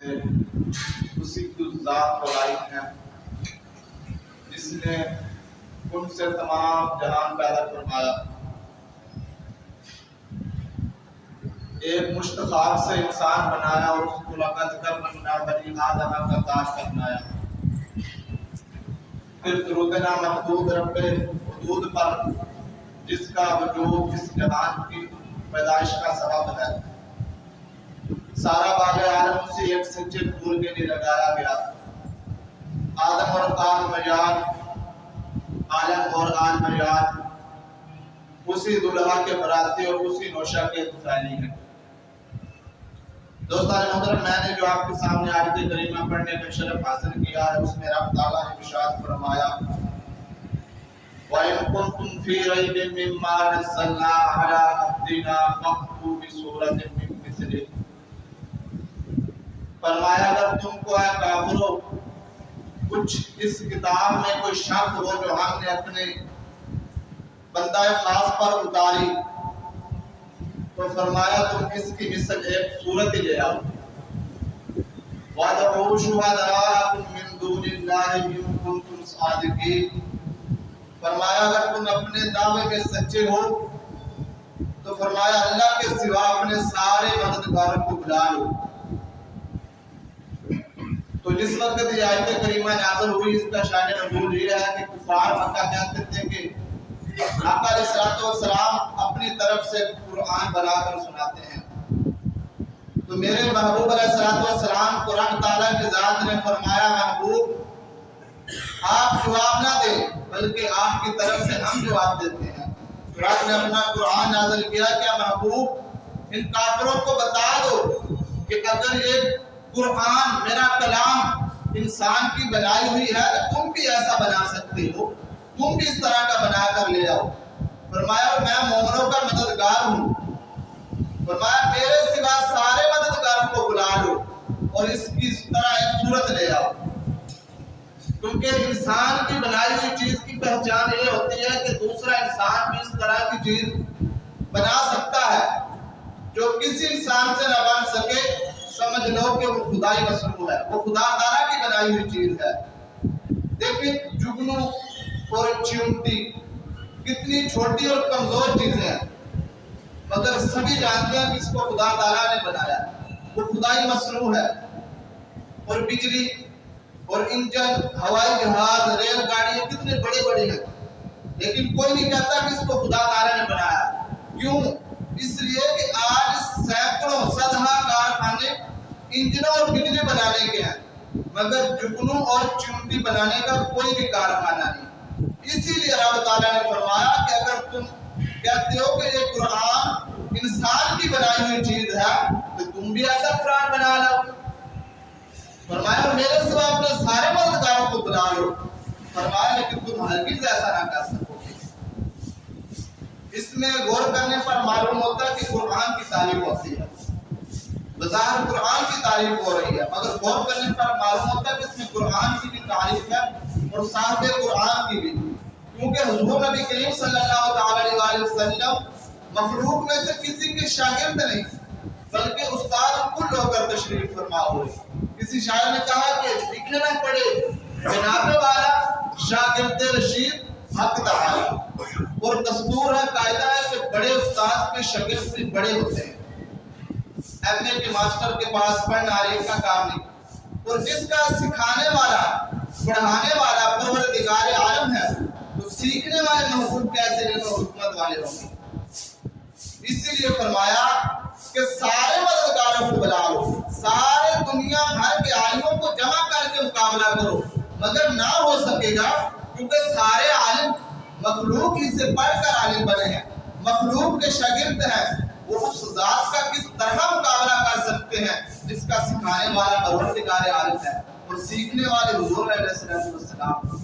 اسی کی ذات کو لائق ہیں جس نے ان سے تمام جہان پیدا فرمایا، ایک مشتخاب سے انسان بنایا اور اس کو لقد کرمنا بنی آدم کا تاج پہنایا، پھر درودنا محدود رب حدود پر جس کا وجود اس جہان کی پیدائش کا سبب ہے، سارا باغ عالم اسی ایک سچے پھول کے لیے لگایا گیا۔ آدم اور آل میان، عالم اور آل میان اسی دلہا کے براتی اور اسی نوشہ کے دفعالی ہیں۔ دوستان محترم، میں نے جو آپ کے سامنے آیت کریمہ پڑھنے کا شرف حاصل کیا ہے، اس میں رب تعالیٰ نے ارشاد فرمایا وَإِن كُنتُمْ فِي رَيْبٍ مِّمَّا نَزَّلْنَا عَلَىٰ عَبْدِنَا فَأْتُوا بِسُورَةٍ مِّن مِّثْلِهِ، فرمایا اگر تم کو اے کافرو کچھ اس کتاب میں کوئی شک ہو جو ہم نے اپنے بندہ خاص پر اتاری، تو فرمایا تم اس کی مثل ایک صورت لے آؤ۔ وَادْعُوا شُهَدَاءَكُم مِّن دُونِ اللَّهِ إِن كُنتُمْ صَادِقِينَ، فرمایا اگر تم اپنے دعوے میں سچے ہو تو فرمایا اللہ کے سوا اپنے سارے مددگاروں کو بلا لو۔ تو جس وقت یہ آیت کریمہ نازل ہوئی، اس کا شان نزول یہ ہے کہ کفار مکہ کہتے تھے کہ آقا علیہ الصلوۃ والسلام اپنی طرف سے قرآن بنا کر سناتے ہیں، تو میرے محبوب علیہ الصلوۃ والسلام قرآن تعالیٰ کی ذات نے فرمایا محبوب آپ جواب نہ دیں بلکہ آپ کی طرف سے ہم جواب دیتے ہیں۔ تو آپ نے اپنا قرآن نازل کیا کہ محبوب ان کافروں کو بتا دو کہ اگر یہ قرآن میرا کلام انسان کی بنائی ہوئی ہے تو تم بھی ایسا بنا سکتے ہو، تم بھی اس طرح کا بنا کر لے آؤ۔ فرمایا میں مومنوں کا مددگار ہوں، فرمایا میرے سوا سارے مددگاروں کو بلا لو اور اس کی اس طرح ایک صورت لے آؤ، کیونکہ انسان کی بنائی ہوئی چیز کی پہچان یہ ہوتی ہے کہ دوسرا انسان بھی اس طرح کی چیز بنا سکتا ہے، جو کسی انسان سے نہ بن سکے سمجھ لو کہ وہ خدائی مصنوع ہے، وہ خدا تعالیٰ کی بنائی ہوئی چیز ہے۔ دیکھیں جگنو اور چیونٹی کتنی چھوٹی اور کمزور چیزیں ہیں، مگر سبھی جانتے ہیں کہ اس کو خدا تعالیٰ نے بنایا، وہ خدائی مصنوع ہے۔ اور بجلی اور انجن، ہوائی جہاز، ریل گاڑی یہ کتنے بڑے بڑے ہیں، لیکن کوئی نہیں کہتا کہ اس کو خدا تعالیٰ نے بنایا۔ کیوں؟ اس لیے کہ آج سینکڑوں صدہا کارخانے انجنوں اور بجلی بنانے کے ہیں، مگر جگنوں اور چیونٹی بنانے کا کوئی بھی کارخانہ نہیں۔ اسی لیے رب تعالیٰ نے فرمایا کہ اگر تم کہتے ہو کہ یہ قرآن انسان کی بنائی ہوئی چیز ہے تو تم بھی ایسا قرآن بنا لو۔ فرمایا میرے سوا اپنے سارے مددگاروں کو بلا لو، فرمایا لیکن تم ہرگز ایسا نہ کر سکو گے۔ اس میں غور کرنے پر معلوم ہوتا ہے کہ قرآن کی تعریف ہوتی ہے، بظاہر قرآن کی تعریف ہو رہی ہے، مگر غور کرنے پر معلوم ہوتا ہے کہ اس میں قرآن کی بھی تعریف ہے اور صاحب قرآن کی بھی، کیونکہ حضور نبی کریم صلی اللہ علیہ وسلم مخلوق میں سے کسی کے شاگرد نہیں بلکہ استاد کل ہو کر تشریف فرما ہوئے۔ کسی شاعر نے کہا کہ لکھنے نہ پڑے جناب والا شاگرد رشید حق تعالی، اور دستور ہے قاعدہ ہے کہ بڑے استاد کے شاگرد سے بڑے ہوتے ہیں۔ ایم اے کے ماسٹر کے پاس پڑھنا ایک کا کام نہیں، اور جس کا سکھانے والا پڑھانے والا پروردگار عالم ہے تو سیکھنے والے محبوب کیسے لیں اور حکمت والے ہوں گے۔ اسی لیے فرمایا کہ سارے مددگاروں کو بلا لو، سارے دنیا بھر کے عالموں کو جمع کر کے مقابلہ کرو، مگر نہ ہو سکے گا، کیونکہ سارے عالم مخلوق ہی سے پڑھ کر عالم بنے ہیں، مخلوق کے شاگرد ہیں، وہ اس ذات کا کس طرح مقابلہ کر سکتے ہیں جس کا سکھانے والا پروردگار عالم ہے اور سیکھنے والے حضور علیہ السلام۔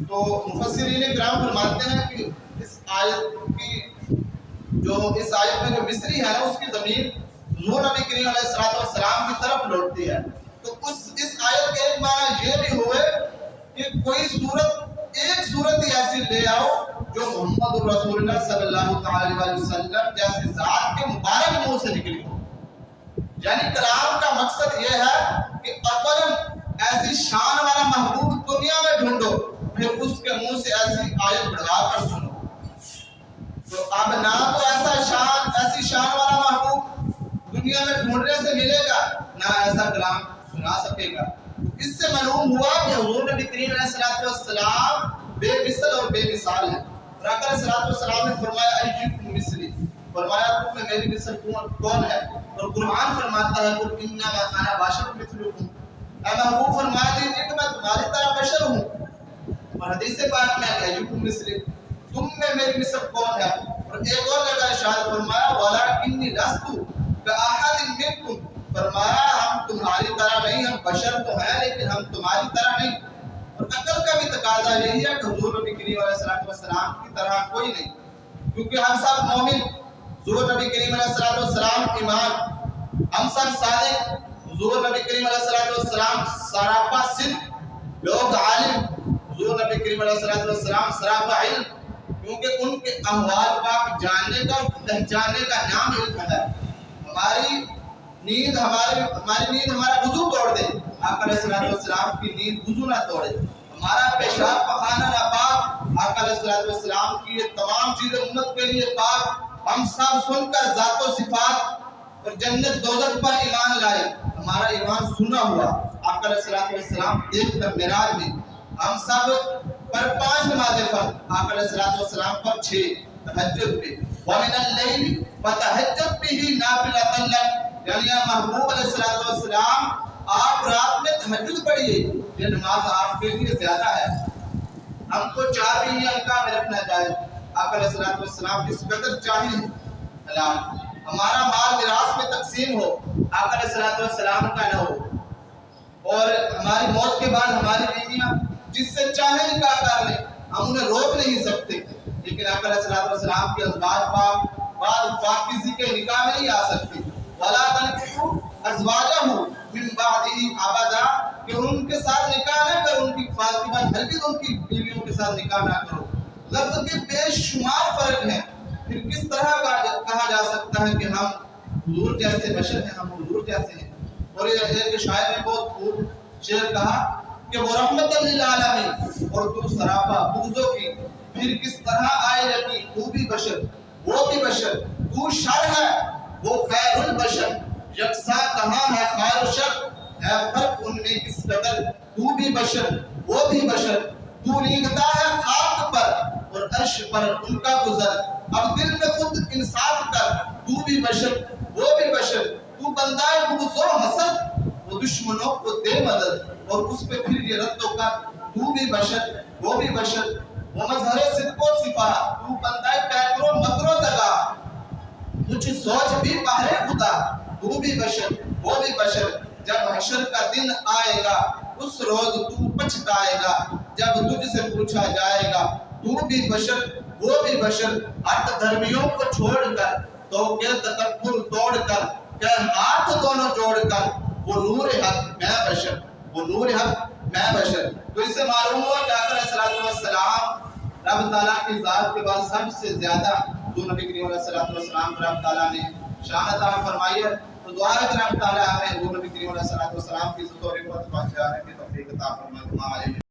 تو مفسرین کرام فرماتے ہیں کہ اس آیت میں جو مصری ہے اس کی ضمیر حضور نبی کریم علیہ السلام کی طرف لوٹتی ہے۔ تو اس آیت کے ایک معنی یہ بھی ہوئے کہ کوئی ایک صورت ہی ایسی لے آؤ جو محمد رسول اللہ صلی اللہ علیہ وسلم جیسی ذات کے مبارک منہ سے نکلی ہو، یعنی کلام کا مقصد یہ ہے کہ اولاً ایسی شان والا محبوب دنیا میں ڈھونڈو، پھر اس کے منہ سے ایسی آیت بڑھا کر سنو۔ تو اب نہ تو ایسی شان والا محبوب دنیا میں ڈھونڈنے سے ملے گا، نہ ایسا کلام سنا سکے گا۔ اس سے معلوم ہوا کہ حضور نبی کریم علیہ السلام بے مثل اور بے مثال ہیں۔ اور آقا علیہ السلام نے فرمایا ایکم مثلی، فرمایا تم میں میری مثل کون ہے؟ اور قرآن فرماتا ہے قل انما انا بشر مثلکم، اے محبوب فرما دیجیے کہ میں تمہاری طرح بشر ہوں۔ اور حدیث پاک میں ہے ایکم مثلی، تم میں میری مثل کون ہے؟ اور ایک اور جگہ ارشاد فرمایا ولکنی لست کاحد منکم، فرمایا ہم تمہاری طرح نہیں، ہم بشر تو ہیں لیکن ہم تمہاری طرح نہیں۔ اور عقل کا بھی تقاضا یہی ہے کہ حضور نبی کریم علیہ السلام کی طرح کوئی نہیں، کیونکہ ہم سب مومن، حضور نبی کریم علیہ السلام ایمان، ہم سب صادق، حضور نبی کریم علیہ السلام سراپا صدق، لوگ عالم، حضور نبی کریم علیہ السلام سراپا علم، کیونکہ ان کے احوال پاک جاننے کا پہچاننے کا نام علم ہے۔ ہماری نیند ہمارا وضو توڑ دے، آقا علیہ السلام کی نیند وضو نہ توڑے، ہمارا پیشاب پخانا نہ پاک، آقا علیہ السلام کی یہ تمام چیزیں امت کے لیے پاک، ہم سب سن کر ذات و صفات اور جنت دوزخ پر ایمان لائے، ہمارا ایمان سنا ہوا۔ آقا علیہ السلام دیکھ کر معراج میں ہم سب پر 5 نمازیں فرض، آقا علیہ السلام پر 6، تہجد پہ وَمِنَ اللَّيْلِ فَتَہَجَّدْ بِهِ نَافِلَةً لَكَ، یعنی محبوب علیہ السلام آپ رات میں تہجد پڑھیے، یہ نماز آپ کے لیے زیادہ ہے۔ ہم کو 4 بھی یہ انکا میں رکھنا چاہیے، آقا علیہ السلام کس قدر چاہیے حلال، ہمارا مال میراث میں تقسیم ہو، آقا علیہ السلام کا نہ ہو، اور ہماری موت کے بعد ہماری بیویاں جس سے چاہے نکاح کر لیں، ہم انہیں روک نہیں سکتے، لیکن آقا علیہ السلام کے ازواج پاک بعد کسی کے نکاح میں نہیں آ سکتے۔ وَلَا تَنْكِحُوا أَزْوَاجَهُ مِنْ بَعْدِهِ أَبَدًا، کہ ان کے ساتھ نکاح نہ کرو، ان کی فاطمہ ہرگز ان کی بیویوں کے ساتھ نکاح نہ کرو۔ لفظ کے بے شمار فرق ہیں، پھر کس طرح کہا جا سکتا ہے کہ ہم حضور جیسے بشر ہیں، ہم حضور جیسے ہیں؟ اور یہ ایک شاعر نے بہت خوب شعر کہا کہ وہ رحمت للعالمین اور تو سراپا بغضوں کی، پھر کس طرح آئے یقین تو بھی بشر وہ بھی بشر، تو شر ہے وہ خیر البشر، یکساں کہاں ہے خیر و شر، ہے فرق ان میں کس قدر، تو بھی بشر وہ بھی بشر، تو ریگتا ہے خاک پر اور عرش پر ان کا گزر، اب دل میں خود انصاف کر، تو بھی بشر وہ بھی بشر، تو بندہ بغض و حسد، وہ دشمنوں کو دے مدد، اور اس پہ پھر یہ رد و کر، تو بھی بشر وہ بھی بشر، وہ مظہر صدق و صفا، تو بندہ پیکر و مکر و دغا، کچھ سوچ بھی بہرے خدا، تو بھی بشر وہ بھی بشر، جب حشر کا دن آئے گا اس روز تو پچھتائے گا، جب تجھ سے پوچھا جائے گا تو بھی بشر وہ بھی بشر، ہٹ دھرمیوں کو چھوڑ کر تو کے تکبر توڑ کر، کہ ہاتھ دونوں جوڑ کر وہ نور حق میں بشر، وہ نور حق میں بشر۔ تو اس سے معلوم ہوا کہ آقا علیہ السلام رب تعالیٰ کی ذات کے بعد سب سے زیادہ حضور نبی کریم علیہ السلام کو رب تعالیٰ نے شان عطا فرمائی ہے۔ تو دعا ہے کہ رب تعالیٰ ہمیں حضور نبی کریم علیہ السلام کی عزت و رفعت پہنچانے کی توفیق عطا فرمائے۔